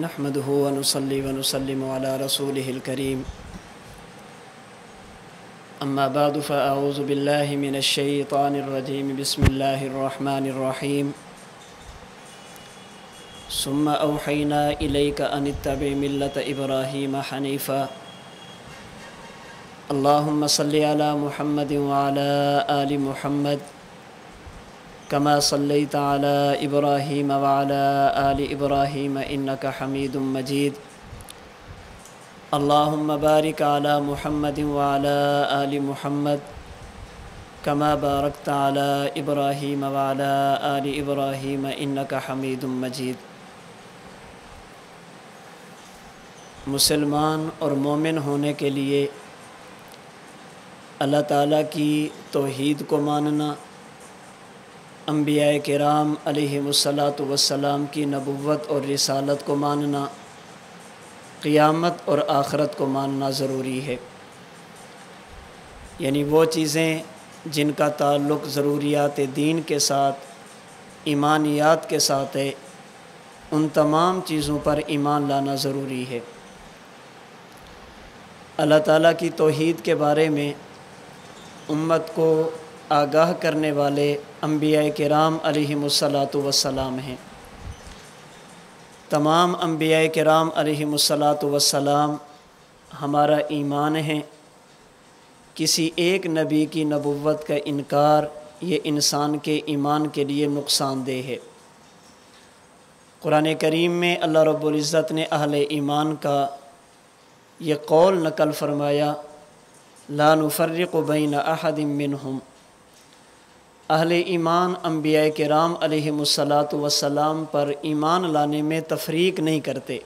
نحمده ونصلي ونسلم على رسوله الكريم أما بعد فأعوذ بالله من الشيطان الرجيم بسم الله الرحمن الرحيم ثم أوحينا إليك أن اتبع ملة إبراهيم حنيفا اللهم صل على محمد وعلى آل محمد كما صليت على إبراهيم وعلى آل إبراهيم إنك حميد مجيد اللهم بارك على محمد وعلى آل محمد كما باركت على إبراهيم وعلى آل إبراهيم إنك حميد مجيد۔ مسلمان اور مومن ہونے کے لیے اللہ تعالیٰ کی توحید کو ماننا، انبیاء کرام علیہم الصلاۃ والسلام کی نبوت اور رسالت کو ماننا، قیامت اور آخرت کو ماننا ضروری ہے۔ یعنی وہ چیزیں جن کا تعلق ضروریات دین کے ساتھ، ایمانیات کے ساتھ ہے، ان تمام چیزوں پر ایمان لانا ضروری ہے۔ اللہ تعالیٰ کی توحید کے بارے میں امت کو آگاہ کرنے والے انبیاء کرام علیہم الصلاۃ والسلام ہیں۔ تمام انبیاء کرام علیہم الصلاۃ والسلام ہمارا ایمان ہے۔ کسی ایک نبی کی نبوت کا انکار یہ انسان کے ایمان کے لیے نقصان دہ ہے۔ قرآن کریم میں اللہ رب العزت نے اہل ایمان کا یہ قول نقل فرمایا، لا نفرق بین احد منہم۔ اہل ایمان انبیاء کرام علیہم الصلاۃ والسلام پر ایمان لانے میں تفریق نہیں کرتے،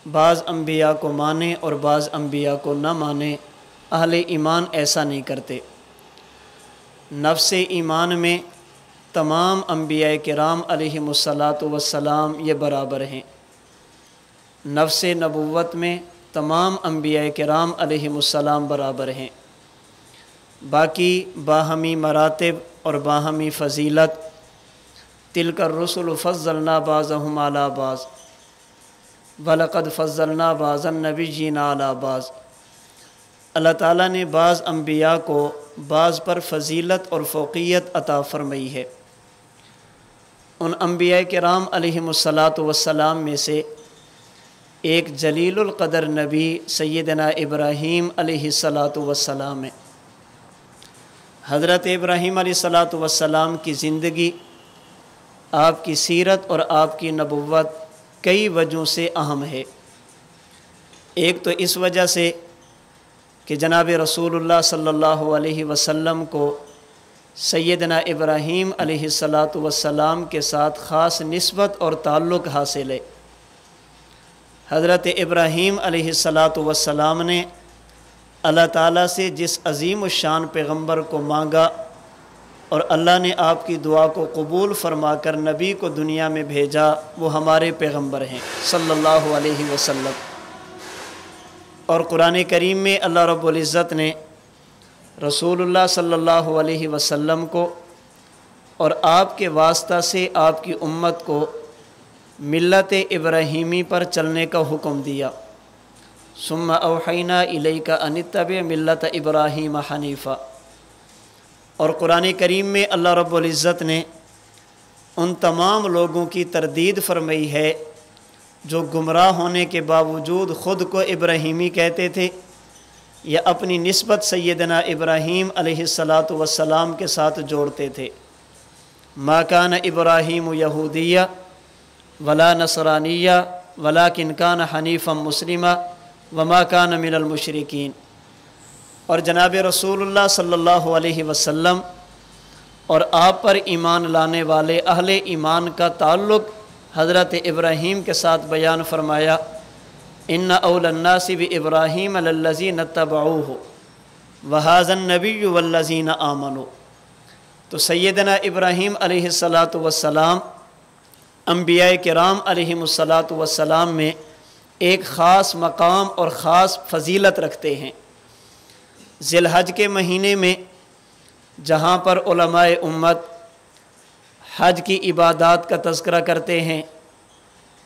بعض انبیاء کو مانے اور بعض انبیاء کو نہ مانے۔ اہل ایمان ایسا نہیں کرتے۔ نفس ایمان میں تمام انبیاء کرام علیہم الصلاۃ والسلام یہ برابر ہیں۔ نفس نبوت میں تمام انبیاء کرام علیہم السلام برابر ہیں۔ باقی باہمی مراتب اور باہمی فضیلت، تلک الرسل فضلنا بعضهم علی بعض وَلَقَدْ فَضَّلْنَا بَعْضَ النَّبِيِّينَ عَلَى بعض۔ اللہ تعالیٰ نے بعض انبیاء کو بعض پر فضیلت اور فوقیت عطا فرمائی ہے۔ ان انبیاء کرام علیہم الصلاۃ والسلام میں سے ایک جلیل القدر نبی سیدنا ابراہیم علیہ الصلاۃ والسلام ہے۔ حضرت ابراہیم علیہ الصلاۃ والسلام کی زندگی، آپ کی سیرت اور آپ کی نبوت کئی وجہوں سے اہم ہے۔ ایک تو اس وجہ سے کہ جناب رسول اللہ صلی اللہ علیہ وسلم کو سیدنا ابراہیم علیہ الصلاۃ والسلام کے ساتھ خاص نسبت اور تعلق حاصل ہے۔ حضرت ابراہیم علیہ الصلاۃ والسلام نے اللہ تعالیٰ سے جس عظیم الشان پیغمبر کو مانگا اور اللہ نے آپ کی دعا کو قبول فرما کر نبی کو دنیا میں بھیجا، وہ ہمارے پیغمبر ہیں صلی اللہ علیہ وسلم۔ اور قرآن کریم میں اللہ رب العزت نے رسول اللہ صلی اللہ علیہ وسلم کو اور آپ کے واسطہ سے آپ کی امت کو ملت ابراہیمی پر چلنے کا حکم دیا۔ ثم اوحینا الیک ان اتبع ملت ابراہیم حنیفا۔ اور قرآن کریم میں اللہ رب العزت نے ان تمام لوگوں کی تردید فرمائی ہے جو گمراہ ہونے کے باوجود خود کو ابراہیمی کہتے تھے یا اپنی نسبت سیدنا ابراہیم علیہ الصلاۃ والسلام کے ساتھ جوڑتے تھے۔ ما کان ابراہیم یہودیہ ولا نصرانیہ ولکن کان حنیفا مسلما وما کان من المشرکین۔ اور جناب رسول اللہ صلی اللہ علیہ وسلم اور آپ پر ایمان لانے والے اہل ایمان کا تعلق حضرت ابراہیم کے ساتھ بیان فرمایا، ان اول الناس بابراہیم للذین اتبعوہ وہذا النبی والذین آمنوا۔ تو سیدنا ابراہیم علیہ الصلاۃ والسلام انبیاء کرام علیہم الصلاۃ والسلام میں ایک خاص مقام اور خاص فضیلت رکھتے ہیں۔ ذی الحج کے مہینے میں جہاں پر علماء امت حج کی عبادات کا تذکرہ کرتے ہیں،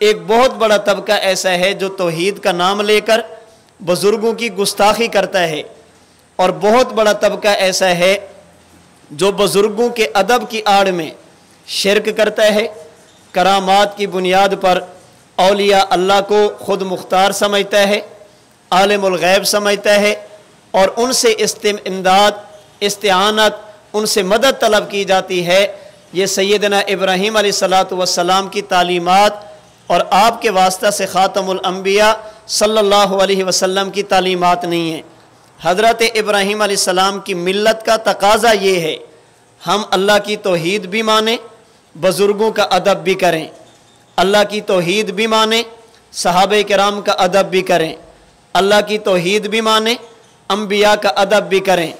ایک بہت بڑا طبقہ ایسا ہے جو توحید کا نام لے کر بزرگوں کی گستاخی کرتا ہے، اور بہت بڑا طبقہ ایسا ہے جو بزرگوں کے ادب کی آڑ میں شرک کرتا ہے، کرامات کی بنیاد پر اولیاء اللہ کو خود مختار سمجھتا ہے، عالم الغیب سمجھتا ہے، اور ان سے امداد، استعانت، ان سے مدد طلب کی جاتی ہے۔ یہ سیدنا ابراہیم علیہ السلام کی تعلیمات اور آپ کے واسطہ سے خاتم الانبیاء صلی اللہ علیہ وسلم کی تعلیمات نہیں ہیں۔ حضرت ابراہیم علیہ السلام کی ملت کا تقاضا یہ ہے، ہم اللہ کی توحید بھی مانیں، بزرگوں کا ادب بھی کریں، اللہ کی توحید بھی مانیں، صحابہ کرام کا ادب بھی کریں، اللہ کی توحید بھی مانیں، انبیاء کا ادب بھی کریں،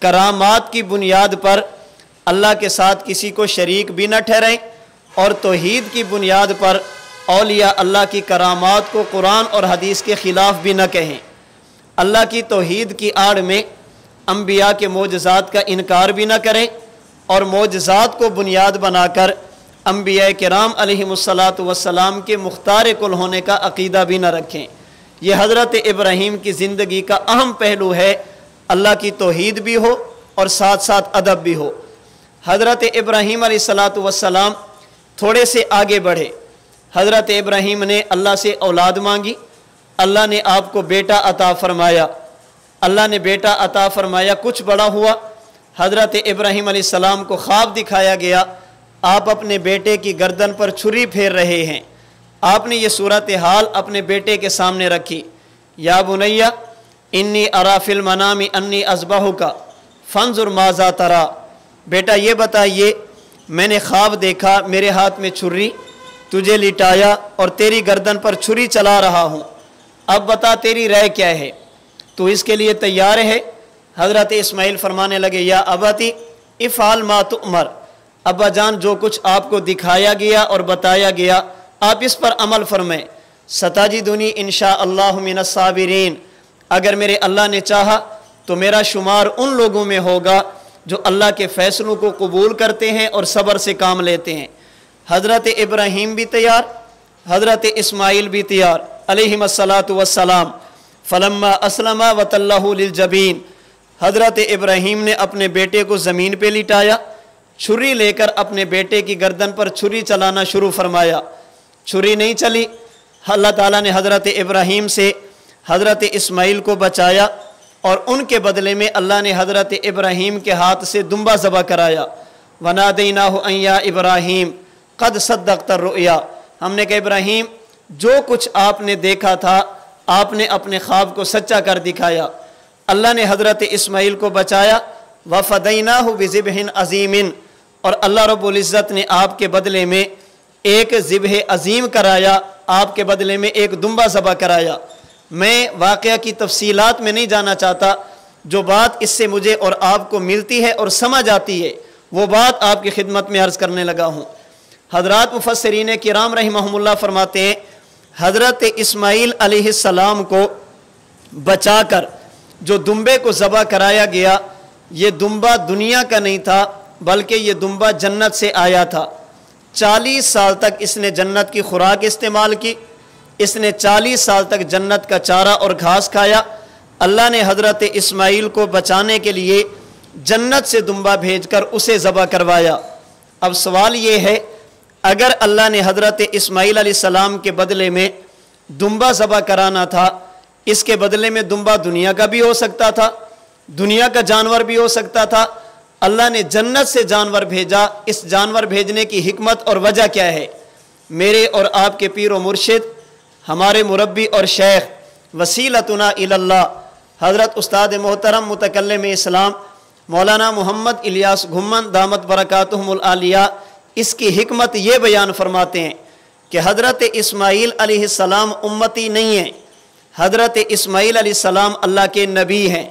کرامات کی بنیاد پر اللہ کے ساتھ کسی کو شریک بھی نہ ٹھہریں، اور توحید کی بنیاد پر اولیاء اللہ کی کرامات کو قرآن اور حدیث کے خلاف بھی نہ کہیں۔ اللہ کی توحید کی آڑ میں انبیاء کے معجزات کا انکار بھی نہ کریں، اور معجزات کو بنیاد بنا کر انبیاء کرام علیہم السلام کے مختار کل ہونے کا عقیدہ بھی نہ رکھیں۔ یہ حضرت ابراہیم کی زندگی کا اہم پہلو ہے، اللہ کی توحید بھی ہو اور ساتھ ساتھ ادب بھی ہو۔ حضرت ابراہیم علیہ السلام تھوڑے سے آگے بڑھے۔ حضرت ابراہیم نے اللہ سے اولاد مانگی، اللہ نے آپ کو بیٹا عطا فرمایا، اللہ نے بیٹا عطا فرمایا، کچھ بڑا ہوا، حضرت ابراہیم علیہ السلام کو خواب دکھایا گیا، آپ اپنے بیٹے کی گردن پر چھری پھیر رہے ہیں۔ آپ نے یہ صورتحال اپنے بیٹے کے سامنے رکھی، یا بنیہ انی ارا فی المنام انی اذبحک فانظر ماذا تری، بیٹا یہ بتائیے، میں نے خواب دیکھا میرے ہاتھ میں چھری، تجھے لٹایا اور تیری گردن پر چھری چلا رہا ہوں، اب بتا تیری رائے کیا ہے، تو اس کے لیے تیار ہے؟ حضرت اسماعیل فرمانے لگے، یا ابتی افعل ما تؤمر، ابا جان جو کچھ آپ کو دکھایا گیا اور بتایا گیا آپ اس پر عمل فرمائیں، ستجدنی انشاءاللہ من الصابرین، اگر میرے اللہ نے چاہا تو میرا شمار ان لوگوں میں ہوگا جو اللہ کے فیصلوں کو قبول کرتے ہیں اور صبر سے کام لیتے ہیں۔ حضرت ابراہیم بھی تیار، حضرت اسماعیل بھی تیار علیہم السلام۔ فلما اسلم وتلہ للجبین، حضرت ابراہیم نے اپنے بیٹے کو زمین پہ لٹایا، چھری لے کر اپنے بیٹے کی گردن پر چھری چلانا شروع فرمایا، چھری نہیں چلی، اللہ تعالیٰ نے حضرت ابراہیم سے حضرت اسماعیل کو بچایا، اور ان کے بدلے میں اللہ نے حضرت ابراہیم کے ہاتھ سے دمبا ذبح کرایا۔ وَنَادَيْنَاهُ أَن يَا إِبْرَاهِيمُ قَدْ صَدَّقْتَ الرُّؤْيَا، ہم نے کہا ابراہیم جو کچھ آپ نے دیکھا تھا آپ نے اپنے خواب کو سچا کر دکھایا۔ اللہ نے حضرت اسماعیل کو بچایا، وَفَدَيْنَاهُ بِذِبْحٍ عَظِيمٍ، اور اللہ رب العزت نے آپ کے بدلے میں ایک ذبح عظیم کرایا، آپ کے بدلے میں ایک دمبا ذبح کرایا۔ میں واقعہ کی تفصیلات میں نہیں جانا چاہتا، جو بات اس سے مجھے اور آپ کو ملتی ہے اور سمجھ آتی ہے وہ بات آپ کی خدمت میں عرض کرنے لگا ہوں۔ حضرات مفسرین کرام رحمہم اللہ فرماتے ہیں، حضرت اسماعیل علیہ السلام کو بچا کر جو دمبے کو ذبح کرایا گیا، یہ دمبا دنیا کا نہیں تھا بلکہ یہ دمبا جنت سے آیا تھا۔ 40 سال تک اس نے جنت کی خوراک استعمال کی، اس نے 40 سال تک جنت کا چارہ اور گھاس کھایا۔ اللہ نے حضرت اسماعیل کو بچانے کے لیے جنت سے دمبا بھیج کر اسے ذبح کروایا۔ اب سوال یہ ہے، اگر اللہ نے حضرت اسماعیل علیہ السلام کے بدلے میں دمبا ذبح کرانا تھا، اس کے بدلے میں دمبا دنیا کا بھی ہو سکتا تھا، دنیا کا جانور بھی ہو سکتا تھا۔ اللہ نے جنت سے جانور بھیجا، اس جانور بھیجنے کی حکمت اور وجہ کیا ہے؟ میرے اور آپ کے پیر و مرشد، ہمارے مربی اور شیخ، وسیلتنا اللہ، حضرت استاد محترم متکلم اسلام مولانا محمد الیاس گھمن دامت برکاتہم العالیہ، اس کی حکمت یہ بیان فرماتے ہیں کہ حضرت اسماعیل علیہ السلام امتی نہیں ہیں، حضرت اسماعیل علیہ السلام اللہ کے نبی ہیں،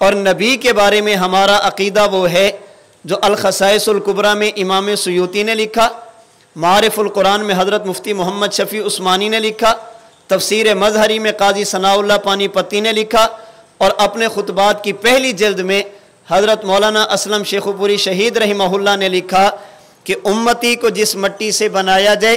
اور نبی کے بارے میں ہمارا عقیدہ وہ ہے جو الخصائص الکبریٰ میں امام سیوطی نے لکھا، معارف القرآن میں حضرت مفتی محمد شفیع عثمانی نے لکھا، تفسیر مظہری میں قاضی ثناء اللہ پانی پتی نے لکھا، اور اپنے خطبات کی پہلی جلد میں حضرت مولانا اسلم شیخ پوری شہید رحمہ اللہ نے لکھا کہ امتی کو جس مٹی سے بنایا جائے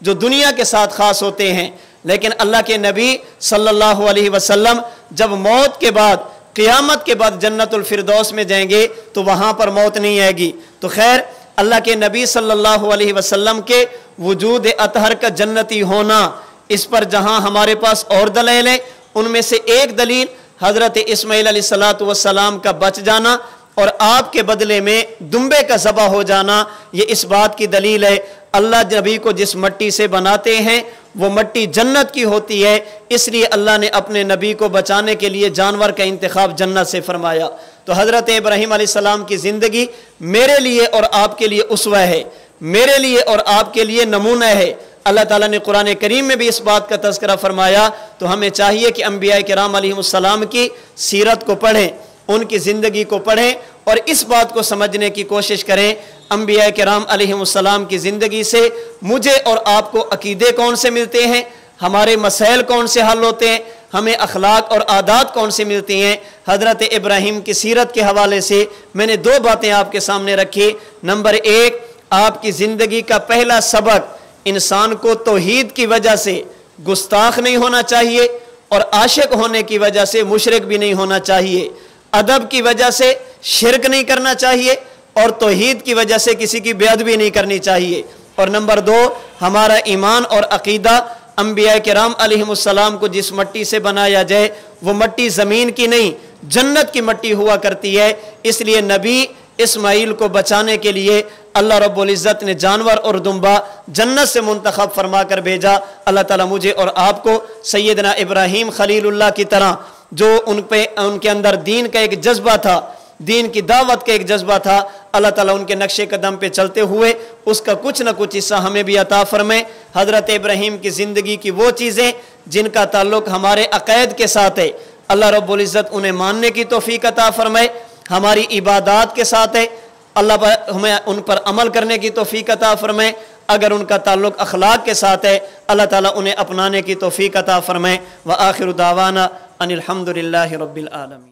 جو دنیا کے ساتھ خاص ہوتے ہیں، لیکن اللہ کے نبی صلی اللہ علیہ وسلم جب موت کے بعد، قیامت کے بعد جنت الفردوس میں جائیں گے تو وہاں پر موت نہیں آئے گی۔ تو خیر، اللہ کے نبی صلی اللہ علیہ وسلم کے وجود اطہر کا جنتی ہونا، اس پر جہاں ہمارے پاس اور دلیل ہیں، ان میں سے ایک دلیل حضرت اسماعیل علیہ السلام کا بچ جانا اور آپ کے بدلے میں دمبے کا ذبح ہو جانا، یہ اس بات کی دلیل ہے اللہ نبی کو جس مٹی سے بناتے ہیں وہ مٹی جنت کی ہوتی ہے، اس لیے اللہ نے اپنے نبی کو بچانے کے لیے جانور کا انتخاب جنت سے فرمایا۔ تو حضرت ابراہیم علیہ السلام کی زندگی میرے لیے اور آپ کے لیے اسوہ ہے، میرے لیے اور آپ کے لیے نمونہ ہے۔ اللہ تعالیٰ نے قرآن کریم میں بھی اس بات کا تذکرہ فرمایا، تو ہمیں چاہیے کہ انبیاء کرام علیہم السلام کی سیرت کو پڑھیں، ان کی زندگی کو پڑھیں اور اس بات کو سمجھنے کی کوشش کریں انبیاء کرام علیہم السلام کی زندگی سے مجھے اور آپ کو عقیدے کون سے ملتے ہیں، ہمارے مسائل کون سے حل ہوتے ہیں، ہمیں اخلاق اور عادات کون سے ملتی ہیں۔ حضرت ابراہیم کی سیرت کے حوالے سے میں نے 2 باتیں آپ کے سامنے رکھی۔ نمبر 1، آپ کی زندگی کا پہلا سبق، انسان کو توحید کی وجہ سے گستاخ نہیں ہونا چاہیے اور عاشق ہونے کی وجہ سے مشرک بھی نہیں ہونا چاہیے، ادب کی وجہ سے شرک نہیں کرنا چاہیے اور توحید کی وجہ سے کسی کی بے ادبی نہیں کرنی چاہیے۔ اور نمبر 2، ہمارا ایمان اور عقیدہ انبیاء کرام علیہم السلام کو جس مٹی سے بنایا جائے وہ مٹی زمین کی نہیں جنت کی مٹی ہوا کرتی ہے، اس لیے نبی اسماعیل کو بچانے کے لیے اللہ رب العزت نے جانور اور دمبا جنت سے منتخب فرما کر بھیجا۔ اللہ تعالیٰ مجھے اور آپ کو سیدنا ابراہیم خلیل اللہ کی طرح جو ان کے اندر دین کا ایک جذبہ تھا، دین کی دعوت کا ایک جذبہ تھا، اللہ تعالیٰ ان کے نقش قدم پہ چلتے ہوئے اس کا کچھ نہ کچھ حصہ ہمیں بھی عطا فرمائے۔ حضرت ابراہیم کی زندگی کی وہ چیزیں جن کا تعلق ہمارے عقائد کے ساتھ ہے، اللہ رب العزت انہیں ماننے کی توفیق عطا فرمائے۔ ہماری عبادات کے ساتھ ہے، اللہ ہمیں ان پر عمل کرنے کی توفیق عطا فرمائے۔ اگر ان کا تعلق اخلاق کے ساتھ ہے، اللہ تعالیٰ انہیں اپنانے کی توفیق عطا فرمائے۔ وآخر دعوانا ان الحمد للہ رب العالمین۔